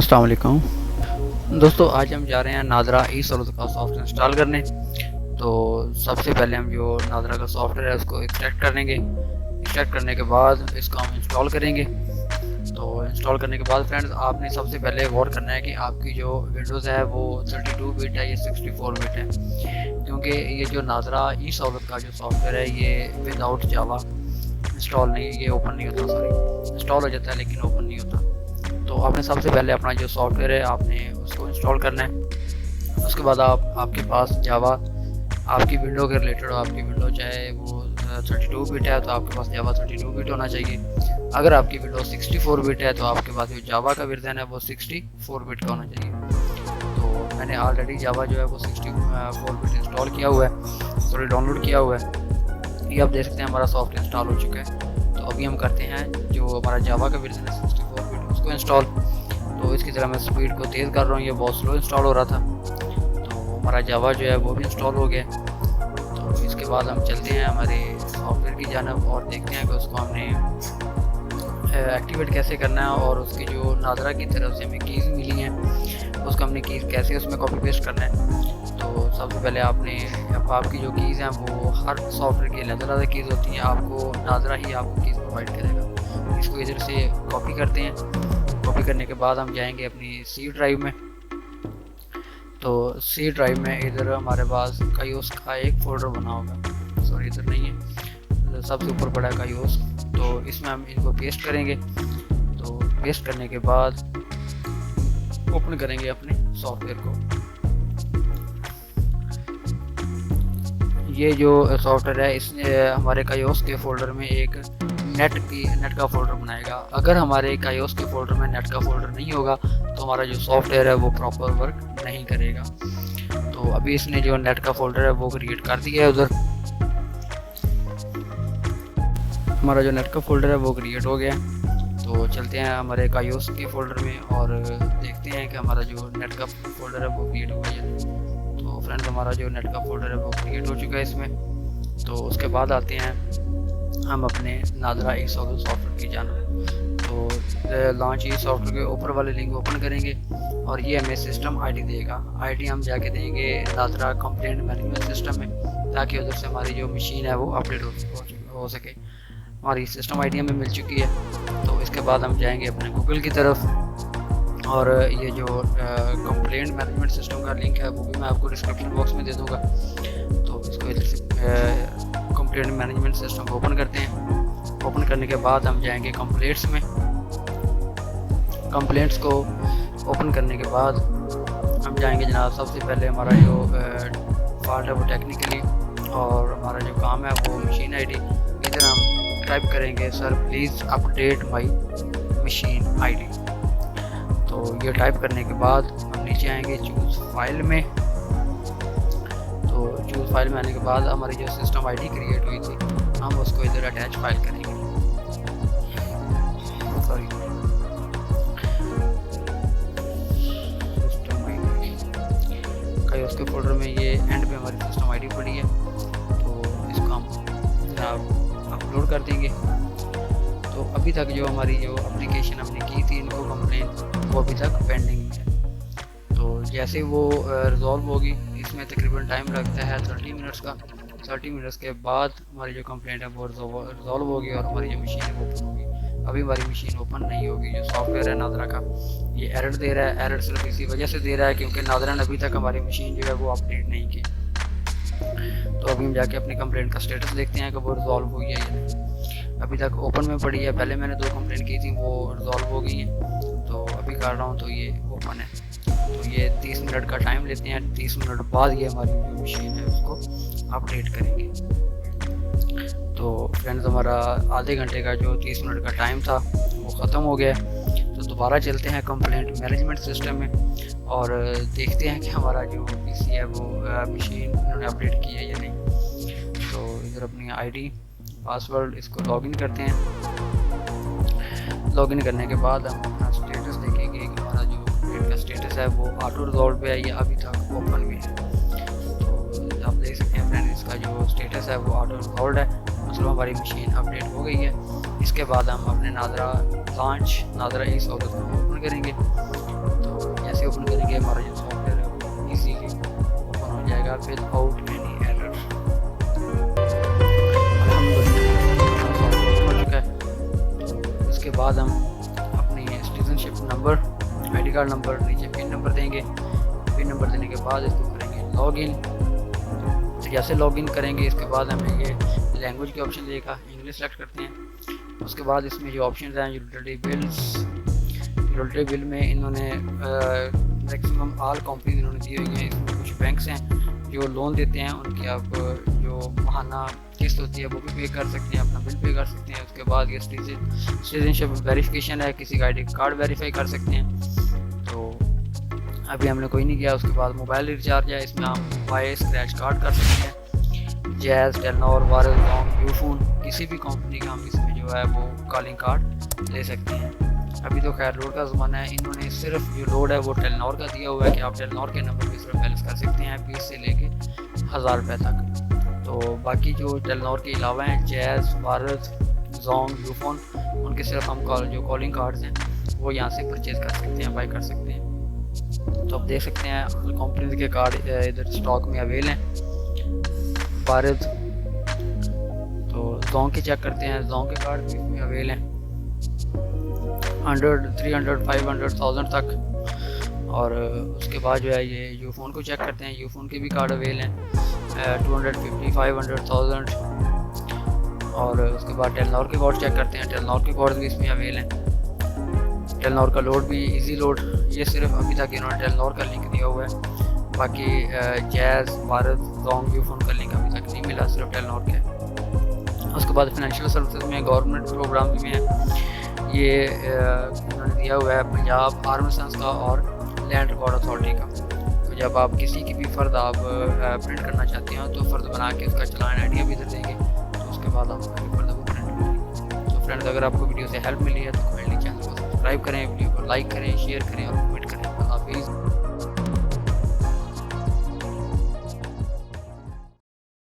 अस्सलाम वालेकुम दोस्तों, आज हम जा रहे हैं नादरा ई सॉल्यूट का सॉफ्टवेयर इंस्टॉल करने। तो सबसे पहले हम जो नादरा का सॉफ्टवेयर है उसको एक्सट्रैक्ट कर लेंगे। एक्सट्रैक्ट करने के बाद इसको हम इंस्टॉल करेंगे। तो इंस्टॉल करने के बाद फ्रेंड्स, आपने सबसे पहले गौर करना है कि आपकी जो विंडोज़ है वो 32 बिट है या 64 बिट है, क्योंकि ये जो नादरा ई सॉल्यूट का जो सॉफ्टवेयर है ये विदाउट जावा इंस्टॉल नहीं, ये ओपन नहीं होता। सॉरी, इंस्टॉल हो जाता है लेकिन ओपन नहीं होता। तो आपने सबसे पहले अपना जो सॉफ्टवेयर है आपने उसको इंस्टॉल करना है। उसके बाद आपके पास जावा आपकी विंडो के रिलेटेड हो, आपकी विंडो चाहे वो 32 बिट है तो आपके पास जावा 32 बिट होना चाहिए। अगर आपकी विंडो 64 बिट है तो आपके पास जो जावा का वर्जन है वो 64 बिट का होना चाहिए। तो मैंने ऑलरेडी जावा जो है वो 64 बिट इंस्टॉल किया हुआ है, सॉरी डाउनलोड किया हुआ है। ये आप देख सकते हैं हमारा सॉफ्टवेयर इंस्टॉल हो चुका है। तो अभी हम करते हैं जो हमारा जावा का वर्जन है 64 बिट उसको इंस्टॉल। तो इसकी तरह मैं स्पीड को तेज़ कर रहा हूँ, ये बहुत स्लो इंस्टॉल हो रहा था। तो हमारा जावा जो है वो भी इंस्टॉल हो गया। तो इसके बाद हम चलते हैं हमारे सॉफ्टवेयर की जानब और देखते हैं कि उसको हमने एक्टिवेट कैसे करना है और उसकी जो नादरा की तरफ से हमें कीज़ मिली हैं उसको हमने कीज़ कैसे उसमें कॉपी पेस्ट करना है। तो सबसे पहले आपकी जो कीज़ हैं वो हर सॉफ्टवेयर की अलग-अलग कीज़ होती हैं, आपको नादरा ही आपको कीज़ प्रोवाइड करेगा। इसको इधर से कॉपी करते हैं। कॉपी करने के बाद हम जाएंगे अपनी सी ड्राइव में। तो सी ड्राइव में इधर हमारे पास कायोस का एक फ़ोल्डर बना होगा, सॉरी इधर नहीं है, सबसे ऊपर बड़ा कायोस। तो इसमें हम इनको पेस्ट करेंगे। तो पेस्ट करने के बाद ओपन करेंगे अपने सॉफ्टवेयर को। ये जो सॉफ्टवेयर है इसने हमारे कायोस के फ़ोल्डर में एक नेट का फ़ोल्डर बनाएगा। अगर हमारे कायोस के फ़ोल्डर में नेट का फ़ोल्डर नहीं होगा तो हमारा जो सॉफ्टवेयर है वो प्रॉपर वर्क नहीं करेगा। तो अभी इसने जो नेट का फ़ोल्डर है वो क्रिएट कर दिया है उधर। हमारा जो नेट का फ़ोल्डर है वो क्रिएट हो गया। तो चलते हैं हमारे कायोस के फ़ोल्डर में और देखते हैं कि हमारा जो नेट का फ़ोल्डर है वो क्रिएट हुआ है। तो फ्रेंड्स, हमारा जो नेट का फ़ोल्डर है वो क्रिएट हो चुका है इसमें। तो उसके बाद आते हैं हम अपने नादरा ई सॉफ्टवेयर की जानब। तो लॉन्च ई सॉफ्टवेयर के ऊपर वाले लिंक ओपन करेंगे और ये हमें सिस्टम आईडी देगा। आईडी हम जाके देंगे नादरा कंप्लेंट मैनेजमेंट सिस्टम में, ताकि उधर से हमारी जो मशीन है वो अपडेट हो सके। हमारी सिस्टम आईडी हमें मिल चुकी है। तो इसके बाद हम जाएंगे अपने गूगल की तरफ और ये जो कंप्लेंट मैनेजमेंट सिस्टम का लिंक है वो भी मैं आपको डिस्क्रिप्शन बॉक्स में दे दूँगा। तो इसको इधर से कंप्लेंट मैनेजमेंट सिस्टम को ओपन करते हैं। ओपन करने के बाद हम जाएंगे कंप्लेंट्स में। कंप्लेंट्स को ओपन करने के बाद हम जाएंगे जनाब, सबसे पहले हमारा जो पार्ट है वो टेक्निकली और हमारा जो काम है वो मशीन आईडी। इधर हम टाइप करेंगे sir please update my machine ID. तो ये टाइप करने के बाद हम नीचे आएंगे चूज़ फाइल में। तो चूज़ फाइल में आने के बाद हमारी जो सिस्टम आईडी क्रिएट हुई थी हम उसको इधर अटैच फाइल करेंगे। सॉरी, सिस्टम आईडी का उसके फोल्डर में ये एंड पे हमारी सिस्टम आईडी पड़ी है। तो इसको हम अपलोड कर देंगे। तो अभी तक जो हमारी जो एप्लीकेशन हमने की थी इनको कंप्लेंट वो अभी तक पेंडिंग में है। तो जैसे वो रिजॉल्व होगी, इसमें तकरीबन टाइम लगता है 30 मिनट्स का। 30 मिनट्स के बाद हमारी जो कंप्लेंट है वो रिजॉल्व होगी और हमारी जो मशीन है वो ओपन होगी। अभी हमारी मशीन ओपन नहीं होगी। जो सॉफ्टवेयर है नादरा का ये एरर दे रहा है। एरर सिर्फ इसी वजह से दे रहा है क्योंकि नादरा ने अभी तक हमारी मशीन जो है वो अपडेट नहीं की। तो अभी हम जाके अपनी कंप्लेंट का स्टेटस देखते हैं कि वो रिजॉल्व हुई है या नहीं। अभी तक ओपन में पड़ी है। पहले मैंने 2 कंप्लेंट की थी वो रिजॉल्व हो गई हैं। तो अभी कर रहा हूँ तो ये ओपन है। तो ये 30 मिनट का टाइम लेते हैं। 30 मिनट बाद ये हमारी जो मशीन है उसको अपडेट करेंगे। तो फ्रेंड्स, हमारा आधे घंटे का जो 30 मिनट का टाइम था वो ख़त्म हो गया। तो दोबारा चलते हैं कंप्लेंट मैनेजमेंट सिस्टम में और देखते हैं कि हमारा जो पीसी है वो मशीन उन्होंने अपडेट की है या नहीं। तो इधर अपनी आईडी पासवर्ड इसको लॉगिन करते हैं। लॉगिन करने के बाद हम अपना स्टेटस देखेंगे कि हमारा जो अपडेट का स्टेटस है वो ऑटो रिजॉल्व पे है या अभी तक ओपन में है। तो आप देख सकते हैं फ्रेंड, इसका जो स्टेटस है वो ऑटो रिजॉल्व है, मतलब हमारी मशीन अपडेट हो गई है। इसके बाद हम अपने नादरा ई सॉफ्टवेयर को ओपन करेंगे। ओपन करेंगे हमारा जो सॉफ्टवेयर है वो इजीली ओपन हो जाएगा विदाउट एनी एरर। हो चुका है। तो इसके बाद हम अपनी citizenship number, ID card number, नीचे पिन नंबर देंगे। पिन नंबर देने के बाद इसको करेंगे लॉगिन। जैसे लॉगिन करेंगे इसके बाद हमें ये लैंग्वेज के ऑप्शन देगा, इंग्लिश सेलेक्ट करते हैं। उसके बाद इसमें जो ऑप्शन हैं यूटिलिटी बिल में इन्होंने मैक्सिमम ऑल कंपनी इन्होंने दी हुई हैं। इसमें कुछ बैंक्स हैं जो लोन देते हैं, उनकी आप जो माहाना किस्त होती है वो भी पे कर सकते हैं, अपना बिल पे कर सकते हैं। उसके बाद ये सिटीजनशिप वेरिफिकेशन है, किसी का आई डी कार्ड वेरीफाई कर सकते हैं, तो अभी हमने कोई नहीं किया। उसके बाद मोबाइल रिचार्ज है, इसमें हम बाय स्क्रैच कार्ड कर सकते हैं। जैज़, टेलनॉर, वारल, यूफोन, किसी भी कंपनी का हम इसमें जो है वो कॉलिंग कार्ड ले सकते हैं। अभी तो खैर लोड का ज़माना है, इन्होंने सिर्फ जो लोड है वो टेलनॉर का दिया हुआ है कि आप टेलनॉर के नंबर पर सिर्फ बैलेंस कर सकते हैं 20 से लेके 1000 रुपये तक। तो बाकी जो टेलनॉर के अलावा हैं जैज़, वारल, जोंग, यूफोन, उनके सिर्फ हम जो कॉलिंग कार्ड्स हैं वो यहाँ से परचेज़ कर सकते हैं, बाई कर सकते हैं। तो आप देख सकते हैं कंपनी के कार्ड इधर स्टॉक में अवेल हैं। वारद, तो जोंग के चेक करते हैं, जोंग के कार्ड भी इसमें अवेल हैं 100, 300, 500, 1000 तक। और उसके बाद जो है ये यूफोन को चेक करते हैं, यूफोन के भी कार्ड अवेल हैं 250, 500, 1000। और उसके बाद टेलनॉर के कार्ड चेक करते हैं, टेलनॉर के कार्ड भी इसमें अवेल हैं। टेलनॉर का लोड भी इजी लोड, ये सिर्फ अभी तक इन्होंने टेलनॉर का लिंक दिया हुआ है, बाकी जैज़, वारद, जोंग, यूफोन का लिंक अभी तक नहीं मिला, सिर्फ टेलनॉर के। उसके बाद फाइनेंशियल सर्विसेज में गवर्नमेंट प्रोग्राम्स में है, ये इन्होंने दिया हुआ है पंजाब आर्मी संस्था और लैंड रिकॉर्ड अथॉरिटी का। तो जब आप किसी की भी फ़र्द आप प्रिंट करना चाहते हो तो फ़र्द बना के उसका चलान आइडिया भी दे देंगे, तो उसके बाद आप फ़र्द को प्रिंट करेंगे। तो फ्रेंड्स, अगर आपको वीडियो से हेल्प मिली है तो कमेंटली चैनल को सब्सक्राइब करें, वीडियो को लाइक करें, शेयर करें और कमेंट करें। अल्लाह हाफिज़।